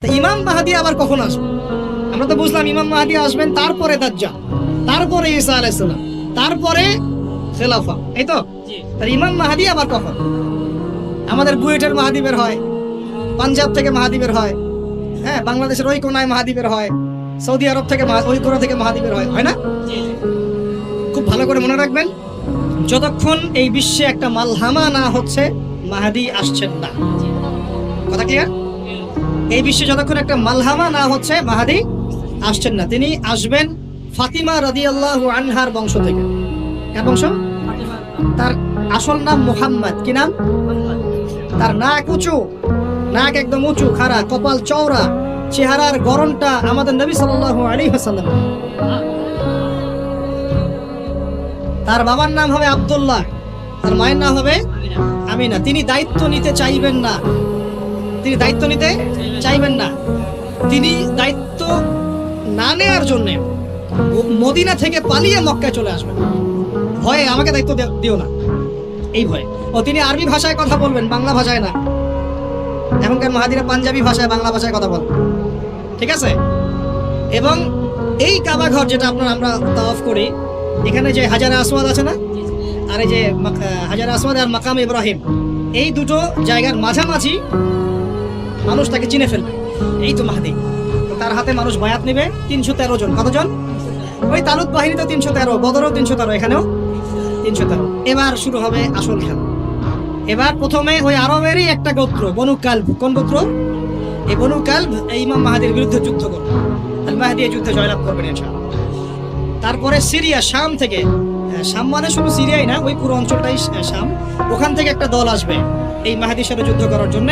তা ইমাম মাহদি আবার কখন আসবে? আমরা তো বুঝলাম ইমাম মাহদি আসবেন, তারপরে দাজ্জাল, তারপরে ঈসা আলাইহিস সালাম, তারপরে খেলাফা, এই তো। তার ইমাম মাহদি আবার কখন? আমাদের বুয়েটের মাহদি বের হয়, পাঞ্জাব থেকে মাহদি বের হয়, হ্যাঁ, বাংলাদেশের ওই কোনায় মাহদি বের হয়, সৌদি আরব থেকে ওই কোনা থেকে মাহদি বের হয়, হয় না? খুব ভালো করে মনে রাখবেন, যতক্ষণ এই বিশ্বে একটা মালহামা না হচ্ছে মাহদি আসছেন না। কথা ক্লিয়ার? এই বিশ্বে যতক্ষণ একটা মালহামা না হচ্ছে মাহদি আসছেন না। তিনি আসবেন ফাতিমা রাদিয়াল্লাহু আনহার বংশ থেকে। কার বংশ? তার আসল নাম মুহাম্মদ। কি নাম? তার নাক উঁচু, নাক একদম উঁচু, খাড়া, কপাল চওড়া, চেহারার গড়নটা আমাদের নবী সাল্লাল্লাহু আলাইহি ওয়াসাল্লাম। তার বাবার নাম হবে আব্দুল্লাহ, তার মায়ের নাম হবে আমিনা। তিনি দায়িত্ব নিতে চাইবেন না, তিনি দায়িত্ব নিতে চাইবেন না। তিনি দায়িত্ব না নেওয়ার জন্য মদিনা থেকে পালিয়ে মক্কায় চলে আসবেন। ভয়ে আমাকে দায়িত্ব দিও না, এই ভয়ে। ও তিনি আরবি ভাষায় কথা বলবেন, বাংলা ভাষায় না। এখনকার মাহাদিরা পাঞ্জাবি ভাষায়, বাংলা ভাষায় কথা বলেন, ঠিক আছে? এবং এই কাবা ঘর যেটা আমরা তাওয়াফ করি, এখানে যে হাজারে আসওয়াদ আছে না, আর এই যে হাজারে আসওয়াদ আর মাকাম ইব্রাহিম, এই দুটো জায়গার মাঝামাঝি মানুষ তাকে চিনে ফেলবে, এই তো মাহদি। তার হাতে মানুষ বায়াত নেবে 313 জন। কতজন? ওই তালুত বাহিনী তো 313, বদরও 313, এখানেও 313। এবার শুরু হবে আসল খেলা। এবার প্রথমে ওই আরবেরই একটা গোত্র, বনু কালব। কোন গোত্র? এই বনু কালব এই ইমাম মাহদির বিরুদ্ধে যুদ্ধ করবে। আল মাহদি এই যুদ্ধে জয়লাভ করবেন ইনশাআল্লাহ। তারপরে সিরিয়া, শাম থেকে, শাম মানে শুধু সিরিয়াই না, ওই পুরো অঞ্চলটাই শাম, ওখান থেকে একটা দল আসবে এই মাহদির সাথে যুদ্ধ করার জন্য।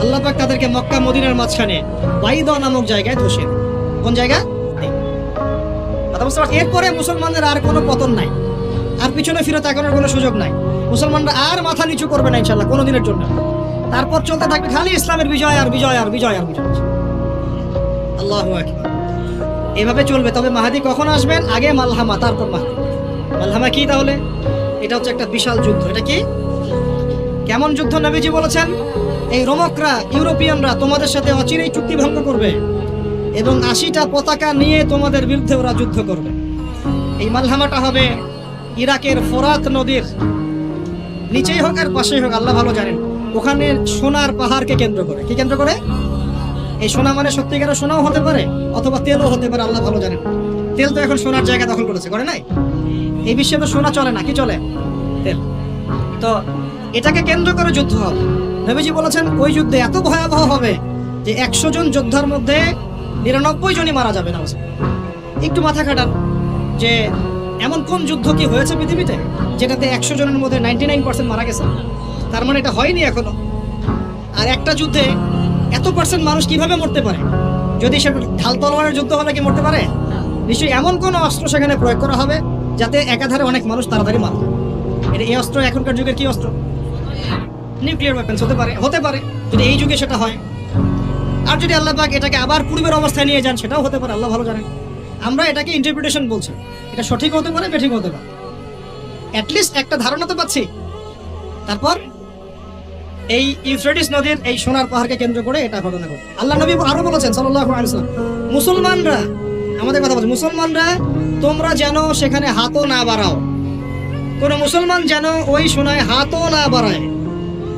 আল্লাহ পাক তাদেরকে মক্কা মদিনার মাঝখানে বাইদা নামক জায়গায় ধসে। কোন জায়গা? এরপরে মুসলমানদের আর কোনো পতন নাই, আর পিছনে ফিরে তাকানোর কোনো সুযোগ নাই। মুসলমানরা আর মাথা নিচু করবে না ইনশাআল্লাহ কোনোদিনের জন্য। তারপর চলতে থাকবে খালি ইসলামের বিজয় আর বিজয় আর বিজয় আর বিজয়। আল্লাহু আকবার। এভাবে চলবে। তবে মাহদি কখন আসবেন? আগে মালহামা, তারপর মাহদি। মালহামা কি তাহলে? এটা হচ্ছে একটা বিশাল যুদ্ধ। এটা কি? কেমন যুদ্ধ? নবীজি বলেছেন, এই রোমকরা, ইউরোপিয়ানরা তোমাদের সাথে অচিরেই চুক্তি ভঙ্গ করবে এবং 80টা পতাকা নিয়ে তোমাদের বিরুদ্ধে ওরা যুদ্ধ করবে। এই মালহামাটা হবে ইরাকের ফোরাত নদীর নিচেই হোক আর পাশেই হোক, আল্লাহ ভালো জানেন। ওখানে সোনার পাহাড়কে কেন্দ্র করে। কি কেন্দ্র করে? এই সোনা মানে সত্যিকারের সোনাও হতে পারে, অথবা তেলও হতে পারে, আল্লাহ ভালো জানেন। তেল তো এখন সোনার জায়গা দখল করেছে, করে নাই? এই বিশ্বে তো সোনা চলে না, কি চলে? তেল। তো এটাকে কেন্দ্র করে যুদ্ধ হবে। নবীজি বলেছেন ওই যুদ্ধে এত ভয়াবহ হবে যে 100 জন যোদ্ধার মধ্যে 99 জনই মারা যাবে না। একটু মাথা খাটান যে এমন কোন যুদ্ধ কি হয়েছে পৃথিবীতে যেটাতে 100 জনের মধ্যে 99% মারা গেছে? তার মানে এটা হয়নি এখনো। আর একটা যুদ্ধে এত পার্সেন্ট মানুষ কিভাবে মরতে পারে? যদি সেটা ঢাল তলোয়ারের যুদ্ধ হলে কি মরতে পারে? নিশ্চয়ই এমন কোন অস্ত্র সেখানে প্রয়োগ করা হবে যাতে একাধারে অনেক মানুষ তাড়াতাড়ি মারে। এই অস্ত্র এখনকার যুগের কি অস্ত্র? নিউক্লিয়ার ওয়েপন্স হতে পারে যদি এই যুগে সেটা হয়। আর যদি আল্লাহ পাক এটাকে আবার পূর্বের অবস্থায় নিয়ে যান, সেটাও হতে পারে, আল্লাহ ভালো জানেন। আমরা এটাকে ইন্টারপ্রিটেশন বলছি, এটা সঠিক হতে পারে, বেঠিক হতে পারে, অ্যাটলিস্ট একটা ধারণা তো পাচ্ছি। তারপর এই ইউফ্রেটিস নদীর এই সোনার পাহাড়কে কেন্দ্র করে এটা ঘটনা ঘটে। আল্লাহ নবী আরো বলেছেন সাল্লাল্লাহু আলাইহি ওয়াসাল্লাম, মুসলমানরা, আমাদের কথা বলছে, মুসলমানরা তোমরা যেন সেখানে হাতও না বাড়াও। কোন মুসলমান যেন ওই সোনায় হাতও না বাড়ায়,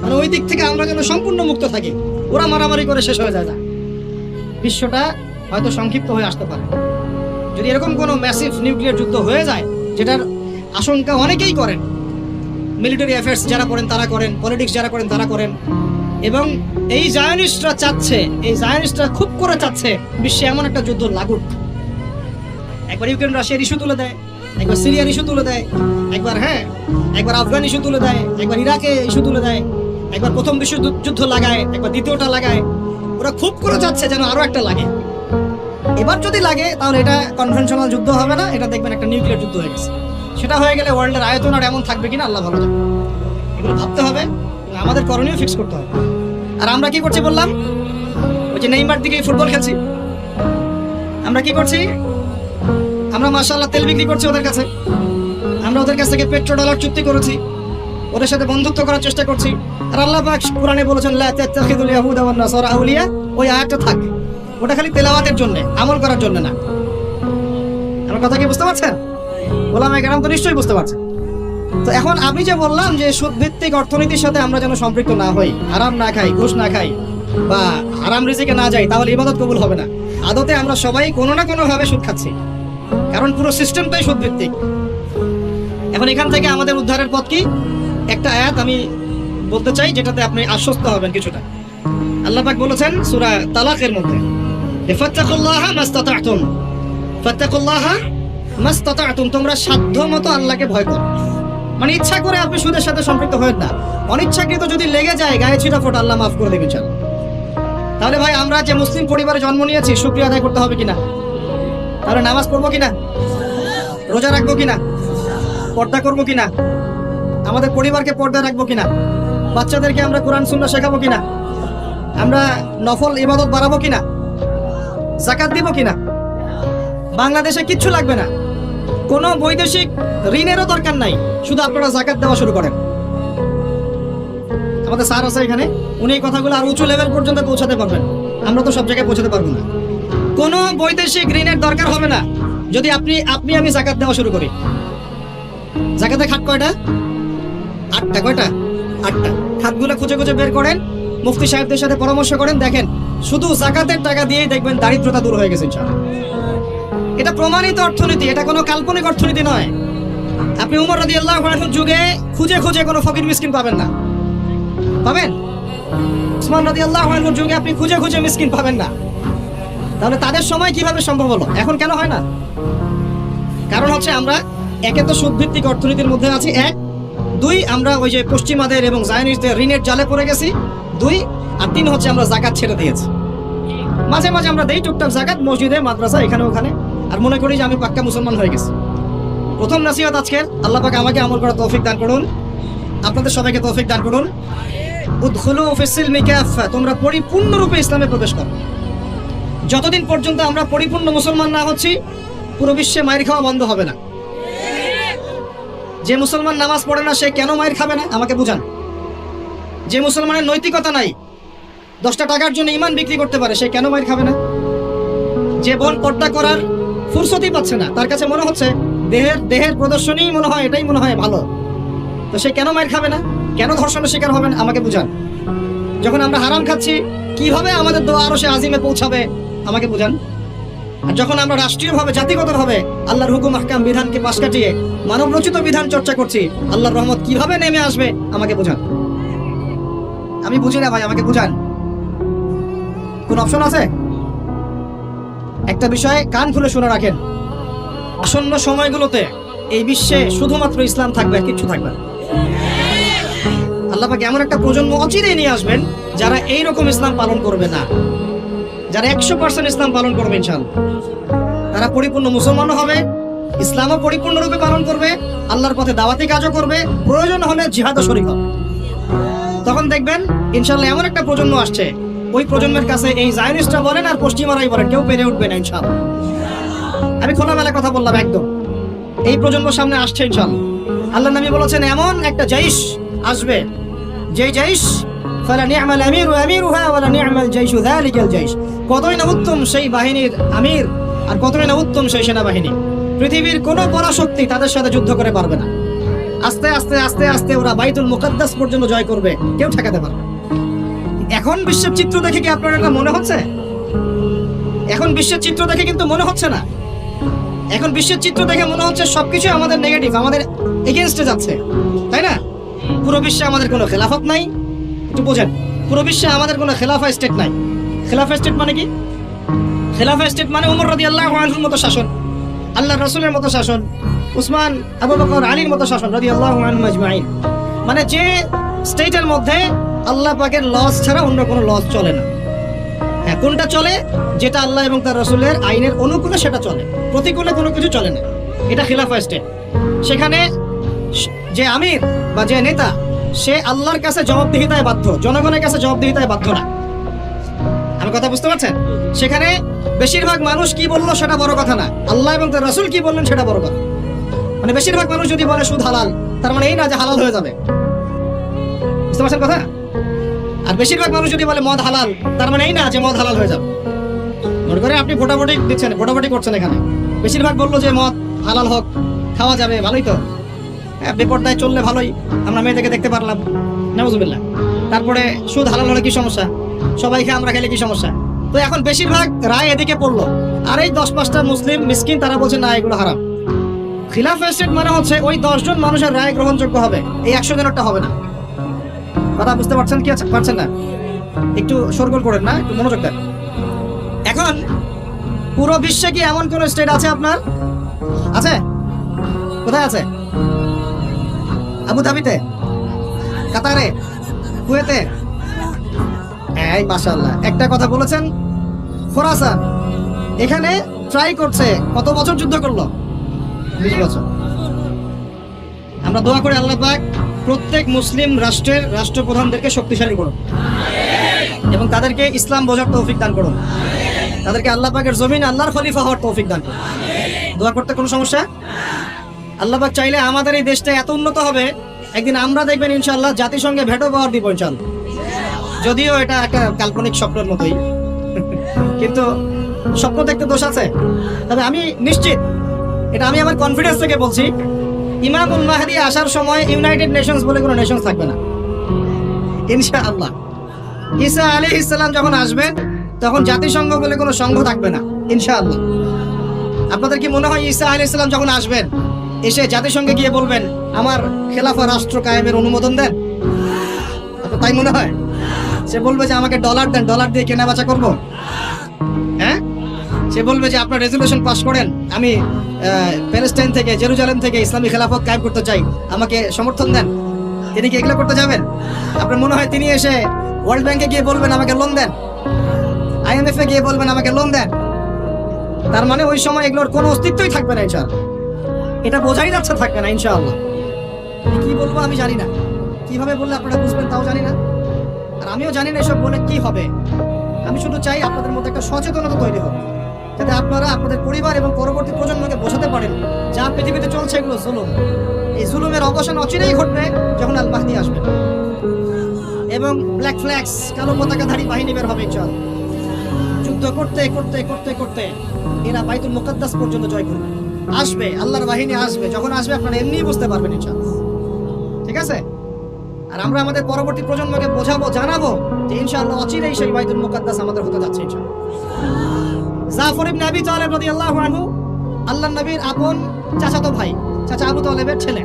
মানে ওই দিক থেকে আমরা যেন সম্পূর্ণ মুক্ত থাকি। ওরা মারামারি করে শেষ হয়ে যায় না। বিশ্বটা হয়তো সংক্ষিপ্ত হয়ে আসতে পারে যদি এরকম কোনো ম্যাসিভ নিউক্লিয়ার যুদ্ধ হয়ে যায়, যেটার আশঙ্কা অনেকেই করেন। মিলিটারি অ্যাফেয়ার্স যারা করেন তারা করেন, পলিটিক্স যারা করেন তারা করেন। এবং এই জায়নিস্টরা চাচ্ছে, এই জায়নিস্টরা খুব করে চাচ্ছে বিশ্বে এমন একটা যুদ্ধ লাগুক। একবার ইউক্রেন রাশিয়ার ইস্যু তুলে দেয়, একবার সিরিয়ার ইস্যু তুলে দেয়, একবার আফগান ইস্যু তুলে দেয়, একবার ইরাকে ইস্যু তুলে দেয়, একবার প্রথম বিশ্বযুদ্ধ লাগায়, একবার দ্বিতীয়টা লাগায়। ওরা খুব করে চাচ্ছে যেন আরো একটা লাগে। এবার যদি লাগে তাহলে এটা কনভেনশনাল যুদ্ধ হবে না, এটা দেখবেন একটা নিউক্লিয়ার যুদ্ধ হয়ে গেছে। সেটা হয়ে গেলে ওয়ার্ল্ডের আয়তন আর এমন থাকবে কিনা আল্লাহ ভালো জানে। এগুলো ভাবতে হবে, আমাদের করণীয় ফিক্স করতে হবে। আর আমরা কি করছি বললাম? ওই যে নেইমার দিকে ফুটবল খেলছি। আমরা কি করছি? আমরা মাশাআল্লাহ তেল বিক্রি করছি ওদের কাছে, আমরা ওদের কাছ থেকে পেট্রো ডলার চুক্তি করেছি, ওদের সাথে বন্ধুত্ব করার চেষ্টা করছি। আর আল্লাহ পাক কোরআনে বলেছেন লা তাত্তাখিযুল ইয়াহুদা ওয়ান নাসারা আউলিয়া, ওই আয়াতটা থাক, ওটা খালি তেলাওয়াতের জন্য, আমল করার জন্য না। আমার কথা কি বুঝতে পারছেন? ওলামায়ে কেরাম তো নিশ্চয়ই বুঝতে পারছেন। তো এখন আমি যে বললাম যে সুদ ভিত্তিক অর্থনীতির সাথে আমরা যেন সম্পৃক্ত না হই, হারাম না খাই, ঘুষ না খাই, বা হারাম রিজিকে না যাই, তাহলে ইবাদত কবুল হবে না। আদতে আমরা সবাই কোনো না কোনো ভাবে সুদ খাচ্ছি, কারণ পুরো সিস্টেমটাই সুদ ভিত্তিক। এখন এখান থেকে আমাদের উদ্ধারের পথ কি? একটা আয়াত আমি বলতে চাই, যেটাতে আপনি আশ্বস্ত হবেন কিছুটা। আল্লাহ পাক বলেছেন সূরা তালাকের মধ্যে, ফাত্তাকুল্লাহা মাস্তাতা'তুম, ফাত্তাকুল্লাহা মাস্তাতা'তুম, তোমরা সাধ্যমতো আল্লাহকে ভয় করো। মানে ইচ্ছা করে আপনি সুদের সাথে সম্পৃক্ত হবেন না, অনিচ্ছাকৃত যদি লেগে যায় গায়ে ছিটা ফোটা, আল্লাহ মাফ করে দেবেন। তাহলে ভাই আমরা যে মুসলিম পরিবারে জন্ম নিয়েছি, শুকরিয়া আদায় করতে হবে কিনা? তাহলে নামাজ পড়বো কিনা, রোজা রাখবো কিনা, পর্দা করবো কিনা, আমাদের পরিবারকে পর্দা রাখবো কিনা, বাচ্চাদেরকে আমরা কোরআন সুন্নাহ শেখাবো কিনা, আমরা নফল ইবাদত বাড়াবো কিনা, যাকাত দিব কিনা। বাংলাদেশে কিচ্ছু লাগবে না, কোনো বৈদেশিক ঋণেরও দরকার নাই, শুধু আপনারা যাকাত দেওয়া শুরু করেন। আমাদের স্যার আছে এখানে, উনি এই কথাগুলো আর উঁচু লেভেল পর্যন্ত পৌঁছাতে পারবেন, আমরা তো সব জায়গায় পৌঁছাতে পারবো না। কোনো বৈদেশিক ঋণের দরকার হবে না যদি আমি যাকাত দেওয়া শুরু করি। যাকাতের খাত কয়টা? 8টা। কয়টা? 8টা। খাতগুলো খুঁজে খুঁজে বের করেন, মুফতি সাহেবদের সাথে পরামর্শ করেন, দেখেন শুধু যাকাতের টাকা দিয়েই দেখবেন দারিদ্রতা দূর হয়ে গেছে ইনশাআল্লাহ। এটা প্রমাণিত অর্থনীতি, এটা কোনো কাল্পনিক অর্থনীতি নয়। আপনি উমর রাদিয়াল্লাহু আনহুর যুগে খুঁজে খুঁজে কোনো ফকির মিসকিন পাবেন না, পাবেন? উসমান রাদিয়াল্লাহু আনহুর যুগে আপনি খুঁজে খুঁজে মিসকিন পাবেন না। তাহলে তাদের সময় কিভাবে সম্ভব হলো, এখন কেন হয় না? কারণ হচ্ছে আমরা একে তো সুদ ভিত্তিক অর্থনীতির মধ্যে আছি, 1, 2 আমরা ওই যে পশ্চিমাদের এবং জায়নিস্টদের ঋণের জালে পড়ে গেছি, 2, আর 3 হচ্ছে আমরা যাকাত ছেড়ে দিয়েছি। মাঝে মাঝে আমরা দেই টুকটাক যাকাত, মসজিদে, মাদ্রাসা, এখানে ওখানে, আর মনে করি যে আমি পাক্কা মুসলমান হয়ে গেছি। প্রথম নসিহত আজকের, আল্লাহ পাক আমাকে আমল করার তৌফিক দান করুন, আপনাদের সবাইকে তৌফিক দান করুন। উদখুলু ফিস সিলমি কাফা, তোমরা পরিপূর্ণরূপে ইসলামে প্রবেশ করো। যতদিন পর্যন্ত আমরা পরিপূর্ণ মুসলমান না হচ্ছি, পুরো বিশ্বে মাইর খাওয়া বন্ধ হবে না। যে মুসলমান নামাজ পড়ে না, সে কেন মাইর খাবে না আমাকে বুঝান। যে মুসলমানের নৈতিকতা নাই, 10টা টাকার জন্য ইমান বিক্রি করতে পারে, সে কেন মাইর খাবে না? যে বোন পর্দা করার ফুরসতই পাচ্ছে না, তার কাছে মনে হচ্ছে দেহের প্রদর্শনী মনে হয় এটাই মনে হয় ভালো, তো সে কেন মাইর খাবে না? কেন ধর্ষণের শিকার হবে না আমাকে বুঝান। যখন আমরা হারাম খাচ্ছি, কিভাবে আমাদের দোয়া আরশে আজিমে পৌঁছাবে আমাকে বুঝান। আর যখন আমরা রাষ্ট্রীয়ভাবে, জাতিগতভাবে আল্লাহর হুকুম আহকাম বিধানকে পাশ কাটিয়ে মানব রচিত বিধান চর্চা করছি, আল্লাহর রহমত কিভাবে নেমে আসবে আমাকে বুঝান। আমি বুঝি না ভাই, আমাকে বুঝান। কোন অপশন আছে? একটা বিষয়ে কান খুলে শুনে রাখেন, আসন্ন সময়গুলোতে এই বিশ্বে শুধুমাত্র ইসলাম থাকবে, আর কিচ্ছু থাকবে না। আল্লাহ পাক এমন একটা প্রজন্ম অচিরেই নিয়ে আসবেন যারা এইরকম ইসলাম পালন করবে না, যারা 100% ইসলাম পালন করবে ইনশাআল্লাহ। তারা পরিপূর্ণ মুসলমানও হবে, ইসলামও পরিপূর্ণরূপে পালন করবে, আল্লাহর পথে দাওয়াতি কাজও করবে, প্রয়োজন হলে জিহাদও শরীক হবে। তখন দেখবেন ইনশাআল্লাহ এমন একটা প্রজন্ম আসছে, ওই প্রজন্মের কাছে এই জায়নিস্টরা বলেন আর পশ্চিমারাই বলেন, কেউ পেরে উঠবে না ইনশাআল্লাহ। আমি খোলামেলা কথা বললাম একদম, এই প্রজন্ম সামনে আসছে ইনশাআল্লাহ। আল্লাহ নবী বলেছেন এমন একটা জাইশ আসবে, যেই জাইশ ফালা নি'মাল আমিরু আমিরুহা ওয়ালা নি'মাল জাইশু যালিকাল জাইশ, কতই না উত্তম সেই বাহিনীর আমির আর কতই না উত্তম সেই সেনাবাহিনী। পৃথিবীর কোনো পরাশক্তি তাদের সাথে যুদ্ধ করে পারবে না। আস্তে আস্তে আস্তে আস্তে ওরা বাইতুল মুকাদ্দাস পর্যন্ত জয় করবে, কেউ ঠেকাতে পারবে। এখন বিশ্বের চিত্র দেখে কি আপনার এটা মনে হচ্ছে? এখন বিশ্বের চিত্র দেখে কিন্তু মনে হচ্ছে না। এখন বিশ্বের চিত্র দেখে মনে হচ্ছে সবকিছু আমাদের নেগেটিভ, আমাদের এগেইনস্টে যাচ্ছে, তাই না? পুরো বিশ্বে আমাদের কোনো খেলাফত নাই, একটু বোঝেন। পুরো বিশ্বে আমাদের কোনো খেলাফা স্টেট নাই। খেলাফা স্টেট মানে কি? খেলাফা স্টেট মানে ওমর রাদিয়াল্লাহু আনহুর মতো শাসন, আল্লাহর রাসূলের মতো শাসন, উসমান, আবু বকর, আলীর মতো শাসন রাদিয়াল্লাহু আনহুম আজমাইন। মানে যে স্টেটের মধ্যে আল্লাহ পাকের লস ছাড়া অন্য কোনো লস চলে না। হ্যাঁ, কোনটা চলে? যেটা আল্লাহ এবং তার রাসূলের আইনের অনুকূলে সেটা চলে, প্রতিকূলে কোনো কিছু চলে না। এটা খেলাফা স্টেট। সেখানে যে আমির বা যে নেতা, সে আল্লাহর কাছে জবাবদিহিতায় বাধ্য, জনগণের কাছে জবাবদিহিতায় বাধ্য না। আমার কথা বুঝতে পারছেন? সেখানে বেশিরভাগ মানুষ কি বললো সেটা বড় কথা না, আল্লাহ এবং তার রাসূল কি বললেন সেটা বড় কথা। মানে বেশিরভাগ মানুষ যদি বলে সুদ হালাল, তার মানে এই না যে হালাল হয়ে যাবে। বুঝতে পারছেন কথা? আর বেশিরভাগ মানুষ যদি বলে মদ হালাল, তার মানে এই না যে মদ হালাল হয়ে যাবে। মনে করে আপনি ভোটাভুটি দিচ্ছেন, ভোটাভুটি করছেন, এখানে বেশিরভাগ বললো যে মদ হালাল হোক, খাওয়া যাবে, ভালোই তো, হ্যাঁ, বেপরদায় চললে ভালোই, আমরা মেয়েদেরকে দেখতে পারলাম, নাউজুবিল্লাহ। তারপরে সুদ হালাল হলে কি সমস্যা, সবাই খেয়ে আমরা খেলে কি সমস্যা? তো এখন বেশিরভাগ রায় এদিকে পড়লো, আর এই 10-5টা মুসলিম মিসকিন তারা বলছে না এগুলো হারাম। খিলাফ এস্টেট মানে হচ্ছে ওই 10 জন মানুষের রায় গ্রহণযোগ্য হবে, এই 100 জনেরটা হবে না। কথা বুঝতে পারছেন কি পারছেন না? একটু শোরগোল করেন না, একটু মনোযোগ দেন। এখন পুরো বিশ্বে কি এমন কোন স্টেট আছে আপনার? আছে? কোথায় আছে? আবুধাবিতে, কাতারে, কুয়েতে? এই মাশাআল্লাহ, একটা কথা বলেছেন, খোরাসান, এখানে ট্রাই করছে, কত বছর যুদ্ধ করলো? 20 বছর। আমরা দোয়া করি আল্লাহ পাক প্রত্যেক মুসলিম রাষ্ট্রের রাষ্ট্রপ্রধানদেরকে শক্তিশালী করুন এবং তাদেরকে ইসলাম বোঝার তৌফিক দান করুন, তাদেরকে আল্লাহ পাকের জমিন আল্লাহর খলিফা হওয়ার তৌফিক দান করুন। দোয়া করতে কোনো সমস্যা? আল্লাহ পাক চাইলে আমাদের এই দেশটা এত উন্নত হবে, একদিন আমরা দেখবেন ইনশাআল্লাহ জাতিসংঘে ভেটো পাওয়ার দিব ইনশাআল্লাহ। যদিও এটা একটা কাল্পনিক স্বপ্নের মতোই, কিন্তু স্বপ্ন দেখতে দোষ আছে। তবে আমি নিশ্চিত, এটা আমি আমার কনফিডেন্স থেকে বলছি, ইমামুল মাহদি আসার সময় ইউনাইটেড নেশনস বলে কোনো নেশনস থাকবে না ইনশাআল্লাহ। ঈসা আলাইহিস সালাম যখন আসবেন তখন জাতিসংঘ বলে কোনো সংঘ থাকবে না ইনশাআল্লাহ। আপনাদের কি মনে হয় ঈসা আলাইহিস সালাম যখন আসবেন এসে জাতিসংঘে গিয়ে বলবেন আমার খেলাফা রাষ্ট্র কায়েমের অনুমোদন দেন? আপনার তাই মনে হয়? সে বলবে যে আমাকে ডলার দেন, ডলার দিয়ে কেনা বেচা করবো? হ্যাঁ, সে বলবে যে আপনার রেজুলেশন পাস করেন, আমি প্যালেস্টাইন থেকে, জেরুজালেম থেকে ইসলামী খেলাফত কায়েম করতে চাই, আমাকে সমর্থন দেন? তিনি কি এগুলো করতে যাবেন? আপনার মনে হয় তিনি এসে ওয়ার্ল্ড ব্যাংকে গিয়ে বলবেন আমাকে লোন দেন, IMF এ গিয়ে বলবেন আমাকে লোন দেন? তার মানে ওই সময় এগুলোর কোনো অস্তিত্বই থাকবে না ইনশাআল্লাহ। এটা বোঝাই যাচ্ছে থাকবে না ইনশাআল্লাহ। কি বলবো আমি জানি না, কিভাবে বললে আপনারা বুঝবেন তাও জানি না, আর আমিও জানি না এসব বলে কি হবে। আমি শুধু চাই আপনাদের মধ্যে একটা সচেতনতা তৈরি হোক, যাতে আপনারা আপনাদের পরিবার এবং পরবর্তী প্রজন্মকে বোঝাতে পারেন যা পৃথিবীতে চলছে এগুলো জুলুম। এই জুলুমের অবসান অচিরেই ঘটবে যখন আল মাহদি আসবে এবং ব্ল্যাক ফ্ল্যাগস, কালো পতাকাধারী বাহিনী বের হবে ইনশাআল্লাহ। যুদ্ধ করতে করতে করতে করতে এরা বাইতুল মুকাদ্দাস পর্যন্ত জয় করবে। আসবে, আল্লাহর বাহিনী আসবে, যখন আসবে আপনারা এমনিই বুঝতে পারবেন ইনশাআল্লাহ। ঠিক আছে? আর আমরা আমাদের পরবর্তী প্রজন্মকে বোঝাবো, জানাবো যে ইনশাআল্লাহ অচিরেই সেই বাইতুল মুকাদ্দাস আমাদের হতে যাচ্ছে ইনশাআল্লাহ। জাফর ইবনে আবি তালেব রাদিয়াল্লাহু আনহু আল্লাহর নবীর আপন চাচাতো ভাই, চাচা আবু তালেবের ছেলে।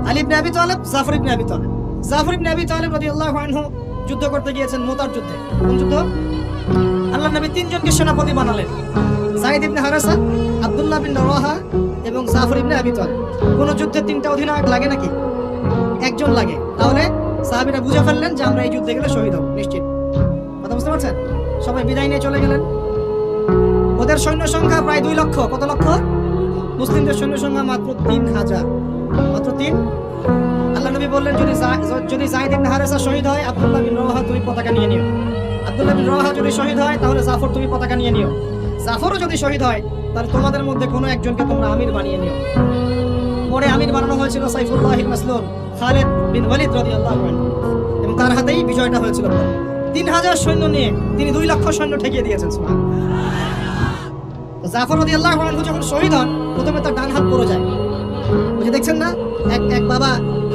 আলী ইবনে আবি তালেব, জাফর ইবনে আবি তালেব। জাফর ইবনে আবি তালেব রাদিয়াল্লাহু আনহু যুদ্ধ করতে গিয়েছেন, মুতার যুদ্ধে। কোন যুদ্ধ? আল্লাহর নবী 3 জনকে সেনাপতি বানালেন, যায়েদ ইবনে হারেসা, আব্দুল্লাহ বিন রাওয়াহা এবং জাফর ইবনে আবি তালেব। কোন যুদ্ধে 3টা অধিনায়ক লাগে নাকি? একজন লাগে। তাহলে সাহাবীরা বুঝে ফেললেন যে আমরা এই যুদ্ধে গেলে শহীদ হব নিশ্চিত। কথা বুঝতে পারছেন? সবাই বিদায় নিয়ে চলে গেলেন। ওদের সৈন্য সংখ্যা প্রায় 2 লক্ষ। কত লক্ষ? মুসলিমদের সৈন্য সংখ্যা মাত্র 3000, মাত্র 3। আল্লাহ নবী বললেন যদি যায়েদ ইবনে হারেসা শহীদ হয়, আব্দুল্লাহ বিন রাওয়াহা তুমি পতাকা নিয়ে নিও। আব্দুল্লাহ বিন রাওয়াহা যদি শহীদ হয় তাহলে জাফর তুমি পতাকা নিয়ে নিও। জাফরও যদি শহীদ হয় তাহলে তোমাদের মধ্যে কোনো একজনকে তোমরা আমির বানিয়ে নিও। পরে আমির বানানো হয়েছিল সাইফুল্লাহিল মাসলুল খালিদ বিন ওয়ালিদ রাদিয়াল্লাহু আনহু, এবং তার হাতেই বিজয়টা হয়েছিল। 3000 সৈন্য নিয়ে তিনি 2 লক্ষ সৈন্য ঠেকিয়ে দিয়েছেন। জাফর রাদিয়াল্লাহু আনহু যখন শহীদ হন, প্রথমে তার ডান হাত পড়ে যায়। ওই যে দেখছেন না, এক বাবা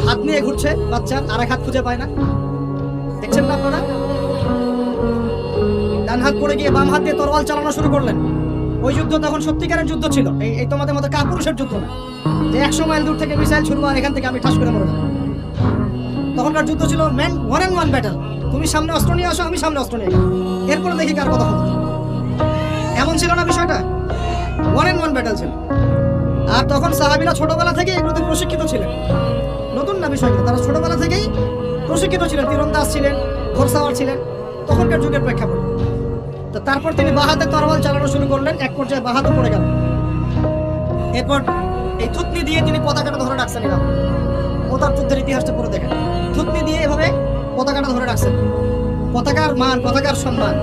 হাত নিয়ে ঘুরছে বাচ্চার, আর এক হাত খুঁজে পায় না, দেখছেন না আপনারা? ডান হাত পড়ে গিয়ে বাম হাত দিয়ে তরোয়াল চালানো শুরু করলেন। ওই যুদ্ধ তখন সত্যিকারের যুদ্ধ ছিল, এই তোমাদের মতো কাপুরুষের যুদ্ধ না যে 100 মাইল দূর থেকে মিসাইল ছুড়বো আর এখান থেকে আমি ঠাস করে মরে যাবো। তখনকার যুদ্ধ ছিল ম্যান 1-on-1 ব্যাটল। তুমি সামনে অস্ত্র নিয়ে আসো, আমি সামনে অস্ত্র নিয়ে যাবো, এরপরে দেখি কার কথা হবে। এমন ছিল না বিষয়টা, 1-on-1 ব্যাটল ছিল। আর তখন সাহাবীরা ছোটবেলা থেকে এগুলোতে প্রশিক্ষিত ছিলেন। নতুন না বিষয়গুলো, তারা ছোটবেলা থেকেই প্রশিক্ষিত ছিলেন, তীরন্দাজ ছিলেন, ঘোড়সাওয়ার ছিলেন তখনকার যুগের প্রেক্ষাপটে। তো তারপর তিনি বাহাতে তরোয়াল চালানো শুরু করলেন, এক পর্যায়ে বাহাতে পড়ে গেল। এরপর এই থুতনি দিয়ে তিনি পতাকাটা ধরে রাখছেন। এরা মুতার যুদ্ধের ইতিহাসটা পড়ে দেখেন, থুতনি দিয়ে এভাবে পতাকাটা ধরে রাখছেন। পতাকার মান, পতাকার সম্মান।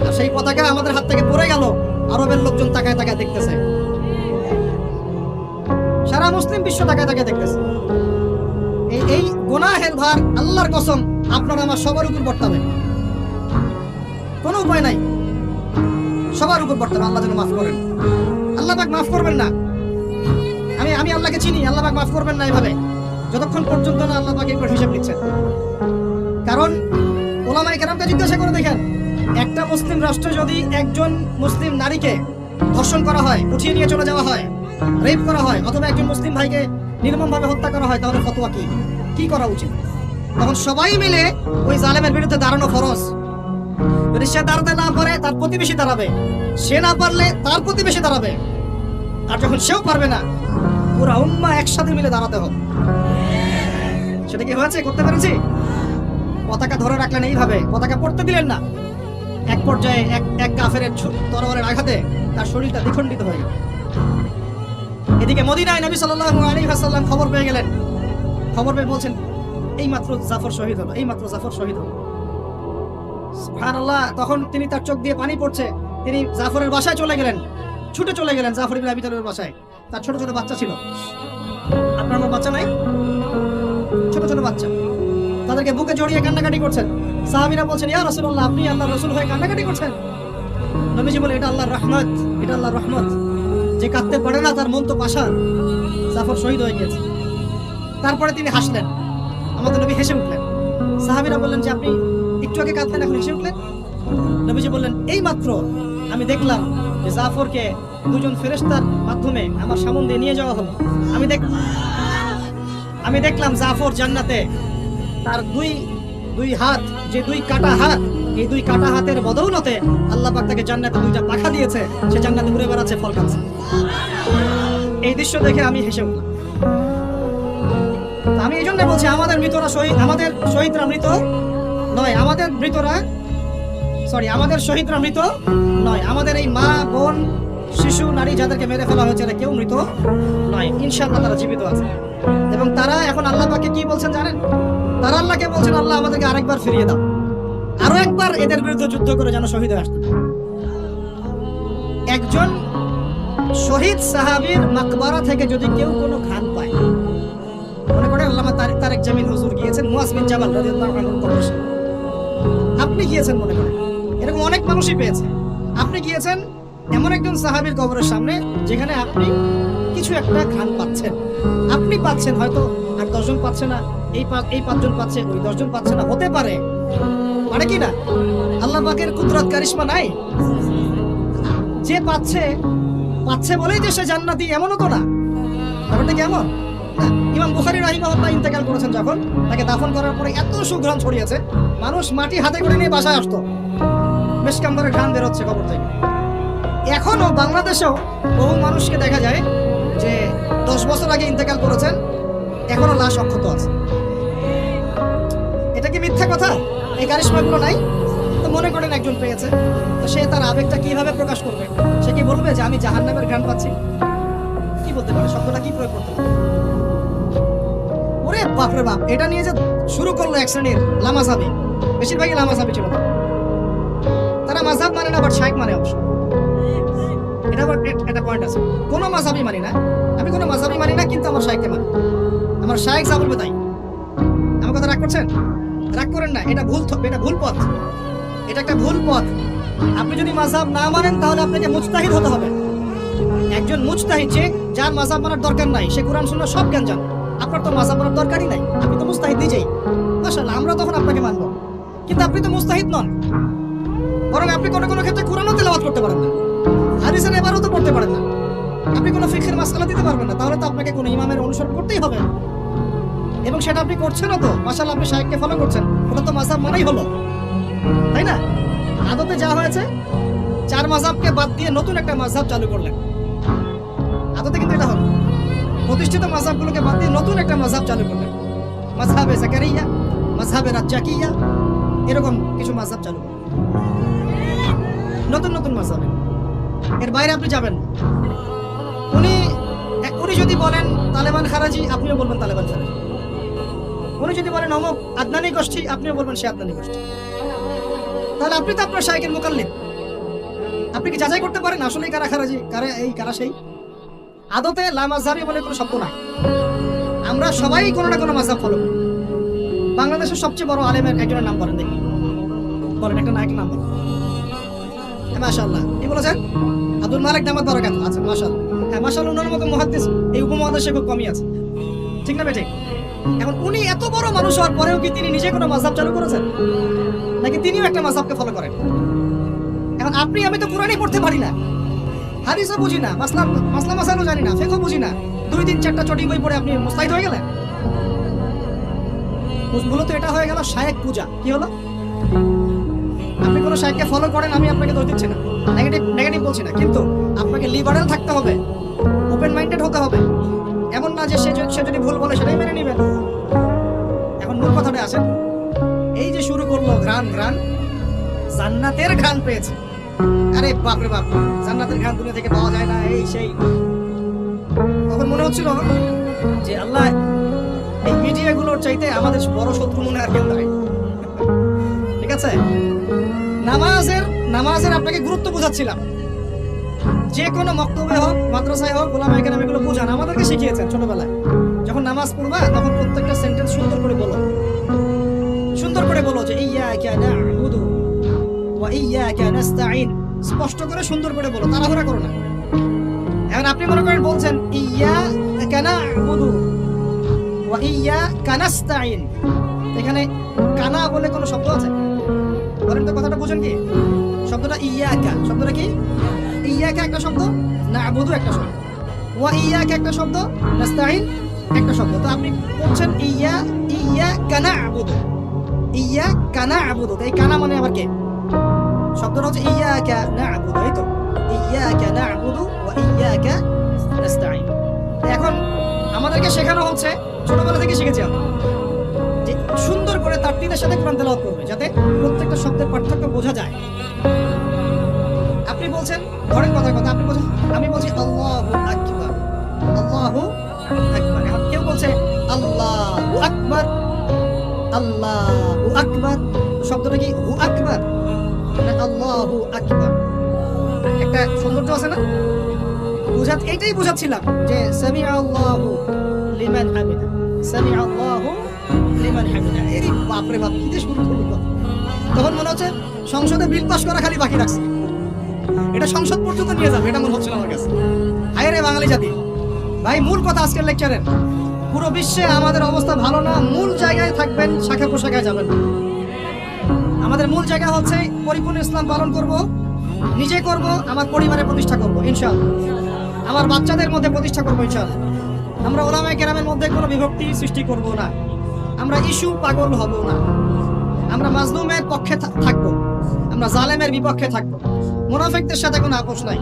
আর সেই পতাকা আমাদের হাত থেকে পড়ে গেল, আরবের লোকজন তাকায় তাকায় দেখতেছে, সারা মুসলিম বিশ্ব তাকায় তাকায় দেখতেছে। এই গুনাহের ভার আল্লাহর কসম আপনার আমার সবার উপর বর্তাবে, কোনো উপায় নাই, সবার উপর বর্তাবে। আল্লাহ যেন মাফ করেন, আল্লাহ পাক মাফ করবেন না। আমি আল্লাহকে চিনি, আল্লাহ পাক মাফ করবেন না এভাবে, যতক্ষণ পর্যন্ত না আল্লাহ পাক এর হিসাব নিচ্ছেন। কারণ ওলামায়ে কেরামকে জিজ্ঞাসা করে দেখেন, একটা মুসলিম রাষ্ট্রে যদি একজন মুসলিম নারীকে ধর্ষণ করা হয়, উঠিয়ে নিয়ে চলে যাওয়া হয়, রেপ করা হয়, অথবা একজন মুসলিম ভাইকে নির্মমভাবে হত্যা করা হয়, তাহলে ফতোয়া কি করা উচিত? তখন সবাই মিলে ওই জালেমের বিরুদ্ধে দাঁড়ানো ফরজ। যদি সে দাঁড়াতে না পারে তার প্রতিবেশী দাঁড়াবে, সে না পারলে তার প্রতিবেশী দাঁড়াবে, আর যখন সেও পারবে না পুরা উম্মাহ একসাথে মিলে দাঁড়াতে হবে। সেটা কি হয়েছে? করতে পেরেছি? পতাকা ধরে রাখলেন এইভাবে, পতাকা পড়তে দিলেন না, এক পর্যায়ে এক কাফেরের তরবারের আঘাতে তার শরীরটা দ্বিখণ্ডিত হয়ে গেল। এদিকে মদিনায় নবী সাল্লাল্লাহু আলাইহি ওয়াসাল্লাম খবর পেয়ে গেলেন, খবর পেয়ে বলছেন এইমাত্র জাফর শহীদ হলো, এইমাত্র জাফর শহীদ হলো। সুবহানাল্লাহ। তখন তিনি, তার চোখ দিয়ে পানি পড়ছে, তিনি জাফরের বাসায় চলে গেলেন, ছুটে চলে গেলেন জাফর ইবনে আবি তালেবের বাসায়। তার ছোট ছোট বাচ্চা ছিল, আপনার আমার বাচ্চা নাই? ছোট ছোট বাচ্চা, তাদেরকে বুকে জড়িয়ে কান্নাকাটি করছেন। সাহাবীরা বলছেন, ইয়া রাসূলুল্লাহ, আপনি আল্লাহর রাসূল হয়ে কান্নাকাটি করছেন? নবীজি বলে, এটা আল্লাহর রহমত, এটা আল্লাহর রহমত। যে কাঁদতে পারে না তার মন তো পাষাণ, জাফর শহীদ হয়ে গেছে। তারপরে তিনি হাসলেন, আমাদের নবী হেসে উঠলেন। সাহাবীরা বললেন যে আপনি একটু আগে কাঁদলেন, এখন হেসে উঠলেন? নবীজি বললেন, এই মাত্র আমি দেখলাম যে জাফরকে দুজন ফেরেশতার মাধ্যমে আমার সামনে দিয়ে নিয়ে যাওয়া হলো। আমি দেখলাম জাফর জান্নাতে, তার দুই হাত, যে দুই কাটা হাত, এই দুই কাটা হাতের বদৌলতে আল্লাহ পাক তাকে জান্নাতে দুইটা পাখা দিয়েছে, সে জান্নাতে ঘুরে বেড়াচ্ছে, ফল খাচ্ছে। এই দৃশ্য দেখে আমি হেসে উঠলাম। আমি এই জন্য বলছি, আমাদের শহীদরা মৃত নয়, আমাদের শহীদরা মৃত নয়। আমাদের এই মা, বোন, শিশু, নারী যাদেরকে মেরে ফেলা হয়েছে, এরা কেউ মৃত নয়, ইনশাআল্লাহ তারা জীবিত আছে। এবং তারা এখন আল্লাহ পাককে কি বলছেন জানেন? তারা আল্লাহকে বলছেন, আল্লাহ আমাদেরকে আরেকবার ফিরিয়ে দাও, আরো একবার এদের বিরুদ্ধে যুদ্ধ করে যেন শহীদ হয়ে আসতে। একজন শহীদ সাহাবীর মাকবারা থেকে যদি কেউ কোনো খান পায়, মনে করেন আল্লামা তারেক জামিল হুজুর গিয়েছেন মুয়াজ বিন জাবাল রাদিয়াল্লাহু আনহুর কবরে, আপনি গিয়েছেন, মনে করেন এরকম অনেক মানুষই পেয়েছে, আপনি গিয়েছেন এমন একজন সাহাবীর কবরের সামনে যেখানে আপনি কিছু একটা খান পাচ্ছেন, আপনি পাচ্ছেন, হয়তো আর 10 জন পাচ্ছে না, এই 5 জন পাচ্ছে, ওই 10 জন পাচ্ছে না, হতে পারে, মানে কি না? আল্লাহ পাকের কুদরত কারিশমা নাই? যে পাচ্ছে বলেই যে সে জান্নাতি, এমনও তো না। ব্যাপারটা কেমন? ইমাম বুখারী রাহিমাহুল্লাহ ইন্তেকাল করেছেন, যখন তাকে দাফন করার পরে এত সুঘ্রাণ ছড়িয়েছে, মানুষ মাটি হাতে করে নিয়ে বাসায় আসতো, মেশকাম্বরের ঘ্রাণ বেরোচ্ছে কবর থেকে। এখনো বাংলাদেশেও বহু মানুষকে দেখা যায় যে 10 বছর আগে ইন্তেকাল করেছেন, এখনো লাশ অক্ষত আছে। এটা কি মিথ্যা কথা? এই কারিশমাগুলো নাই? তো মনে করেন একজন পেয়েছে, তো সে তার আবেগটা কিভাবে প্রকাশ করবে? সে কি বলবে যে আমি জাহান্নামের ঘ্রাণ পাচ্ছি? কি বলতে পারে? শব্দটা কি প্রয়োগ করতে পারে? ওরে বাপরে বাপ, এটা নিয়ে যে শুরু করলো এক শ্রেণীর লামাযাবি, বেশিরভাগই লামাযাবি ছিল, তারা মাযহাব মানে না, বাট শাইখ মানে অবশ্য। এটা আবার একটা পয়েন্ট আছে, কোনো মাযহাবই মানি না, আমি কোনো মাযহাবই মানি না, কিন্তু আমার শাইখকে মানি, আমার শাইখ যা বলবে তাই। আমার কথা রাগ করছেন? রাগ করেন না, এটা ভুল পথ, এটা একটা ভুল পথ। আপনি যদি মাযহাব না মানেন তাহলে আপনাকে মুজতাহিদ হতে হবে। একজন মুজতাহিদ, যে যার মাযহাব মানার দরকার নাই, সে কোরআন সুন্নাহ সব জ্ঞান জানে, আপনার তো মাযহাব মানার দরকারই নাই, আপনি তো মুজতাহিদ নিজেই। মাশাআল্লাহ, আমরা তখন আপনাকে মানবো, কিন্তু আপনি তো মুজতাহিদ নন, বরং আপনি কোনো ক্ষেত্রে কোরআনও তেলাওয়াত করতে পারেন না, হাদিসের ইবারতও পড়তে পারেন না, আপনি কোনো ফিকহের মাসআলা দিতে পারবেন না, তাহলে তো আপনাকে কোনো ইমামের অনুসরণ করতেই হবে। এবং সেটা আপনি করছেনও তো, মাশাআল্লাহ, আপনি শাইখকে ফলো করছেন, ওটা তো মাযহাব মানেই হলো, তাই না? আদতে যা হয়েছে, 4 মাযহাবকে বাদ দিয়ে নতুন একটা মাযহাব চালু করলেন, আদতে কিন্তু এটা হলো। প্রতিষ্ঠিত মাযহাবগুলোকে বাদ দিয়ে নতুন একটা মাযহাব চালু করলেন, মাযহাবে জাকারিয়া, মাযহাবে রাজ্জাকিয়া, এরকম কিছু মাযহাব চালু করলেন, নতুন মাযহাবে। এর বাইরে আপনি যাবেন। উনি যদি বলেন তালেবান খারাজি, আপনিও বলবেন তালেবান খারাজি। উনি যদি বলেন অমুক আদনানি গোষ্ঠী, আপনিও বলবেন সে আদনানি গোষ্ঠী। তাহলে আপনি তো আপনার শাইখের মুকাল্লিদ, আপনি কি যাচাই করতে পারেন আসলে কারা খারাজি, কারা সেই? আদতে লা মাযহাবি বলে কোনো শব্দ নাই, আমরা সবাই কোনো না কোনো মাযহাব ফলো করি, বাংলাদেশের সবচেয়ে বড় আলেমের একজনের নাম বলেন দেখি, বলেন একটা নাম বলেন। মাশাআল্লাহ, কি বলেছেন? আব্দুল মালিক দামাত বারাকাত। আচ্ছা মাশাআল্লাহ, হ্যাঁ মাশাআল্লাহ, ওনার মতো মুহাদ্দিস এই উপমহাদেশে খুব কমই আছে, ঠিক না বেঠিক? এখন উনি এত বড় মানুষ হওয়ার পরেও কি তিনি নিজে কোনো মাযহাব চালু করেছেন, নাকি তিনিও একটা মাযহাবকে ফলো করেন? এখন আপনি আমি তো কোরআনই পড়তে পারি না, হাদিসও বুঝি না, মাসলা মাসাইলও জানি না, ফিকহ বুঝি না, 2-3-4টা চটি বই পড়ে আপনি মুস্তাহিদ হয়ে গেলেন। মূলত এটা হয়ে গেল শায়েখ পূজা। কি হলো? আপনি কোনো শায়েখকে ফলো করেন, আমি আপনাকে দোষ দিচ্ছি না, নেগেটিভ বলছি না, কিন্তু আপনাকে লিবারেল থাকতে হবে, ওপেন মাইন্ডেড হতে হবে। এমন না যে সে যদি ভুল বলে সেটাই মেনে নেবেন। এখন মূল কথাটা আসেন, এই যে শুরু করলো ঘ্রাণ জান্নাতের ঘ্রাণ পেয়েছে। আরে বাপরে বাপ, জান্নাতের ঘ্রাণ দুনিয়া থেকে পাওয়া যায় না, এই সেই। তখন মনে হচ্ছিল যে আল্লাহ, এই মিডিয়াগুলোর চাইতে আমাদের বড় শত্রু মনে আর কেউ নাই। ঠিক আছে, নামাজের আপনাকে গুরুত্ব বোঝাচ্ছিলাম। যে কোনো মক্তবে হোক, মাদ্রাসায় হোক, ওলামায়ে কেরাম এগুলো বোঝান, আমাদেরকে শিখিয়েছেন ছোটবেলায়। যখন নামাজ পড়বা তখন প্রত্যেকটা সেন্টেন্স সুন্দর করে বলো যে ইয়্যাকা না'বুদু ওয়া ইয়্যাকা নাস্তাঈন, স্পষ্ট করে সুন্দর করে বলো, তাড়াহুড়া করো না। এখন আপনি মনে করেন বলছেন ইয়্যাকা না'বুদু ওয়া ইয়্যাকা নাস্তাঈন, এখানে কানা বলে কোনো শব্দ আছে? বলেন তো, কথাটা বুঝেন কি? শব্দটা শব্দটা কি? ইয়াকা একটা শব্দ, না'বুদু একটা শব্দ, ওয়া ইয়াকা একটা শব্দ, নাস্তাঈন একটা শব্দ। তো আপনি বলছেন ইয়াকা না'বুদু, এই কানা মানে আবার কে? শব্দটা হচ্ছে ইয়াকা না'বুদু, এই তো ইয়াকা না'বুদু ওয়া ইয়াকা নাস্তাঈন। এখন আমাদেরকে শেখানো হচ্ছে, ছোটবেলা থেকে শিখেছি আমরা, যে সুন্দর করে তারতিলের সাথে কোরআন তেলাওয়াত করবে, যাতে প্রত্যেকটা শব্দের পার্থক্য বোঝা যায়। আপনি বলছেন, ধরেন কথার কথা, আপনি বলছেন, আমি বলছি আল্লাহু আকবার, আল্লাহু আকবার। এখন কেউ বলছে আল্লাহু আকবার, আল্লাহু আকবার, শব্দটা কি হু আকবার না আল্লাহু আকবার? একটা সৌন্দর্য আছে না? এইটাই বুঝাচ্ছিলাম যে সামিআ আল্লাহু লিমান হামিদা, সামিআ আল্লাহু লিমান হামিদা। এই বাপরে বাপ, কি যে শুরু করলো! তখন মনে হচ্ছে সংসদে বিল পাস করা খালি বাকি রাখছে, এটা সংসদ পর্যন্ত নিয়ে যাবে, এটা মনে হচ্ছিল আমার কাছে। হায় রে বাঙালি জাতি! ভাই, মূল কথা আজকের লেকচারের, পুরো বিশ্বে আমাদের অবস্থা ভালো না। মূল জায়গায় থাকবেন, শাখা পোশাখায় যাবেন না। আমাদের মূল জায়গা হচ্ছে পরিপূর্ণ ইসলাম পালন করব, নিজে করব, আমার পরিবারে প্রতিষ্ঠা করব ইনশাআল্লাহ, আমার বাচ্চাদের মধ্যে প্রতিষ্ঠা করব ইনশাআল্লাহ। আমরা ওলামায়ে কেরামের মধ্যে কোনো বিভক্তি সৃষ্টি করব না, আমরা ইস্যু পাগল হব না, আমরা মাজলুমের পক্ষে থাকব, আমরা জালেমের বিপক্ষে থাকব। মুনাফিকদের সাথে কোনো আপোষ নাই,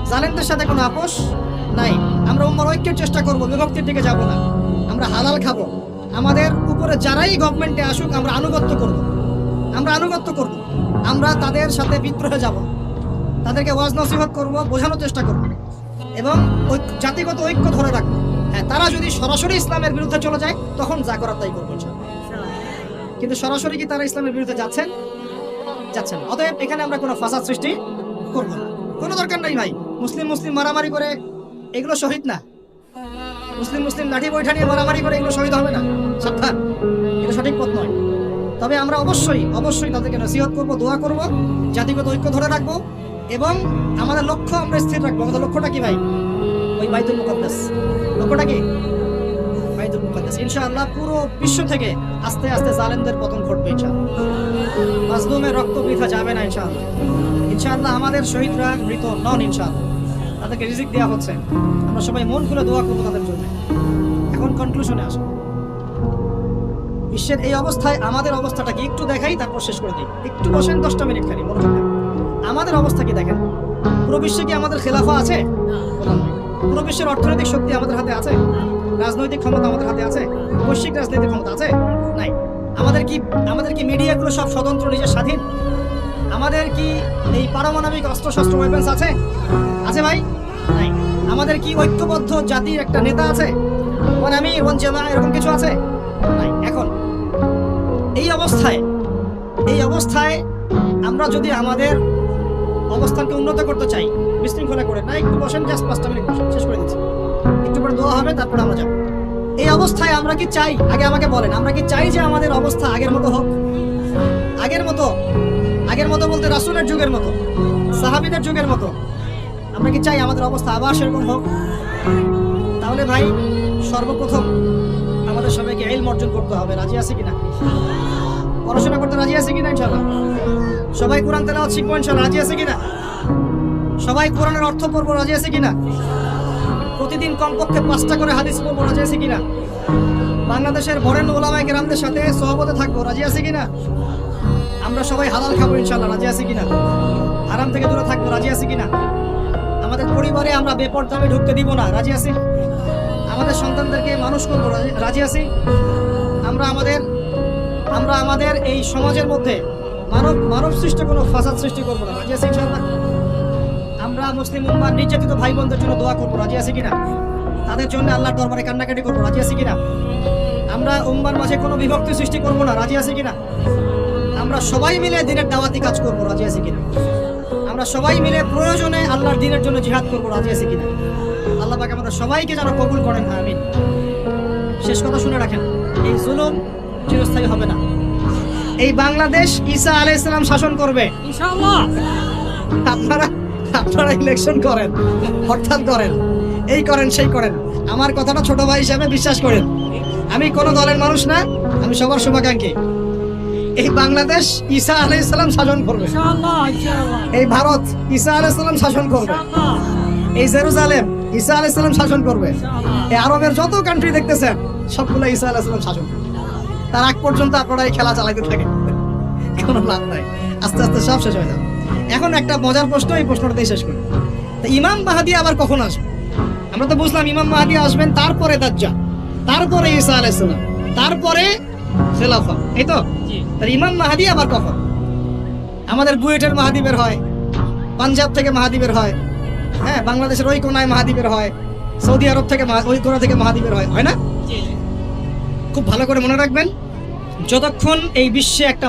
জালেমদের সাথে কোনো আপোষ নাই। আমরা উম্মার ঐক্যের চেষ্টা করব, বিভক্তির দিকে যাব না। আমরা হালাল খাবো, আমাদের উপরে যারাই গভর্নমেন্টে আসুক আমরা আনুগত্য করব, আমরা তাদের সাথে বিদ্রোহে যাব, তাদেরকে ওয়াজ নসিহত করব, বোঝানোর চেষ্টা করব, এবং জাতিগত ঐক্য ধরে রাখবো। হ্যাঁ, তারা যদি সরাসরি ইসলামের বিরুদ্ধে চলে যায় তখন যা করার তাই করবো ইনশাআল্লাহ। কিন্তু সরাসরি কি তারা ইসলামের বিরুদ্ধে যাচ্ছেন না? অতএব এখানে আমরা কোনো ফাসাদ সৃষ্টি করবো না, কোনো দরকার নাই ভাই। মুসলিম মারামারি করে এগুলো শহীদ না, মুসলিম লাঠি বৈঠা নিয়ে মারামারি করে এগুলো শহীদ হবে না, সাবধান, এটা সঠিক পথ নয়। তবে আমরা অবশ্যই তাদেরকে নসিহত করব, দোয়া করব, জাতিগত ঐক্য ধরে রাখবো, এবং আমাদের লক্ষ্য আমরা স্থির রাখবো। আমাদের লক্ষ্যটা কি ভাই? ওই বাইতুল মুকাদ্দাস। লক্ষ্যটা কি? বাইতুল মুকাদ্দাস। ইনশাআল্লাহ পুরো বিশ্ব থেকে আস্তে আস্তে জালেমদের পতন ঘটবে ইনশাআল্লাহ, মাজলুমের রক্ত বৃথা যাবে না ইনশাআল্লাহ। আমাদের শহীদরা মৃত নন ইনশাআল্লাহ, তাদেরকে রিজিক দেওয়া হচ্ছে। আমরা সবাই মন খুলে দোয়া করবো তাদের জন্য। এখন কনক্লুশনে আসো, বিশ্বের এই অবস্থায় আমাদের অবস্থাটা কি একটু দেখাই, তারপর শেষ করে দিই। একটু বসেন, 10টা মিনিট খালি মনোযোগ দেন। আমাদের অবস্থা কি দেখেন? পুরো বিশ্বে কি আমাদের খেলাফা আছে? পুরো বিশ্বের অর্থনৈতিক শক্তি আমাদের হাতে আছে? রাজনৈতিক ক্ষমতা আমাদের হাতে আছে? বৈশ্বিক রাজনৈতিক ক্ষমতা আছে? নাই। আমাদের কি মিডিয়াগুলো সব স্বতন্ত্র, নিজের স্বাধীন? আমাদের কি এই পারমাণবিক অস্ত্র ওয়েপন্স আছে ভাই? নাই। আমাদের কি ঐক্যবদ্ধ জাতির একটা নেতা আছে? ওয়ান আমির, ওয়ান জামা, এরকম কিছু আছে? নাই। এখন এই অবস্থায় আমরা যদি আমাদের অবস্থানকে উন্নত করতে চাই, বিশৃঙ্খলা করে না, একটু বসেন, জাস্ট 5টা মিনিট বসেন, শেষ করে দিচ্ছি। একটু পরে দোয়া হবে, তারপরে আমরা যাবো। এই অবস্থায় আমরা কি চাই? আগে আমাকে বলেন, আমরা কি চাই যে আমাদের অবস্থা আগের মতো হোক? আগের মতো বলতে রাসূলের যুগের মতো, সাহাবীদের যুগের মতো আমরা কি চাই আমাদের অবস্থা আবার সেরকম হোক? তাহলে ভাই সর্বপ্রথম আমাদের সবাইকে ইলম অর্জন করতে হবে। রাজি আছে কিনা? পড়াশোনা করতে রাজি আছে কিনা ইনশাআল্লাহ? সবাই কোরআন তেলাওয়াত শিখবো ইনশাআল্লাহ, রাজি আছে কিনা? সবাই কোরআনের অর্থ পড়বো, রাজি আছে কিনা? প্রতিদিন কমপক্ষে 5টা করে হাদিস পড়বো, রাজি আছে কিনা? বাংলাদেশের বরেণ্য উলামায়ে কেরামদের সাথে সহবতে থাকবো, রাজি আছে কিনা? আমরা সবাই হালাল খাবো ইনশাআল্লাহ, রাজি আছে কিনা? হারাম থেকে দূরে থাকবো, রাজি আছে কিনা? আমাদের পরিবারে আমরা বেপরদামে ঢুকতে দিব না, রাজি আছি? আমাদের সন্তানদেরকে মানুষ করবো, রাজি আছি? আমরা আমাদের এই সমাজের মধ্যে মানব সৃষ্ট কোনো ফাসাদ সৃষ্টি করবো না, রাজি আছি ইনশাআল্লাহ? আমরা মুসলিম উম্মার নির্যাতিত ভাই বোনদের জন্য দোয়া করবো, রাজি আছি কিনা? তাদের জন্য আল্লাহর দরবারে কান্নাকাটি করবো, রাজি আছি কিনা? আমরা উম্মার মাঝে কোনো বিভক্তি সৃষ্টি করবো না, রাজি আছি কিনা? আমরা সবাই মিলে দিনের দাওয়াতি কাজ করবো, রাজি আছি কিনা? আমরা সবাই মিলে প্রয়োজনে আল্লাহর দ্বীনের জন্য জিহাদ করবো, রাজি আছি কিনা? আল্লাহ পাক আমাদের সবাইকে যেন কবুল করেন, আমিন। শেষ কথা শুনে রাখেন, এই জুলুম চিরস্থায়ী হবে না। এই বাংলাদেশ ঈসা আলাইহিস সালাম শাসন করবে ইনশাআল্লাহ। আপনারা ইলেকশন করেন, হরতাল করেন, এই করেন সেই করেন, আমার কথাটা ছোট ভাই হিসাবে বিশ্বাস করেন। আমি কোনো দলের মানুষ না, আমি সবার শুভাকাঙ্ক্ষী। এই বাংলাদেশ ঈসা আলাইহিস সালাম শাসন করবে ইনশাআল্লাহ, ইনশাআল্লাহ। এই ভারত ঈসা আলাইহিস সালাম শাসন করবে ইনশাআল্লাহ। এই জেরুজালেম ঈসা আলাইহিস সালাম শাসন করবে ইনশাআল্লাহ। এই আরবের যত কান্ট্রি দেখতেছেন সবগুলো ঈসা আলাইহিস সালাম শাসন করবে। তার আগ পর্যন্ত আপনারা এই খেলা চালাতে থাকেন, কোনো লাভ নাই, আস্তে আস্তে সব শেষ হয়ে যাবে। এখন একটা মজার প্রশ্ন, এই প্রশ্নটা দিয়ে শেষ করি। তো ইমাম মাহদী আবার কখন আসবে? আমরা তো বুঝলাম ইমাম মাহদী আসবেন, তারপরে দাজ্জাল, তারপরে ঈসা আলাইহিস সালাম, তারপরে খেলাফত, এই তো? তাহলে ইমাম মাহদী আবার কখন? আমাদের বুয়েটের মাহদী বের হয়, পাঞ্জাব থেকে মাহদী বের হয়, হ্যাঁ, বাংলাদেশের ওই কোনায় মাহদী বের হয়, সৌদি আরব থেকে ওই কোনা থেকে মাহদী বের হয়, হয় না? খুব ভালো করে মনে রাখবেন, যতক্ষণ এই বিশ্বে একটা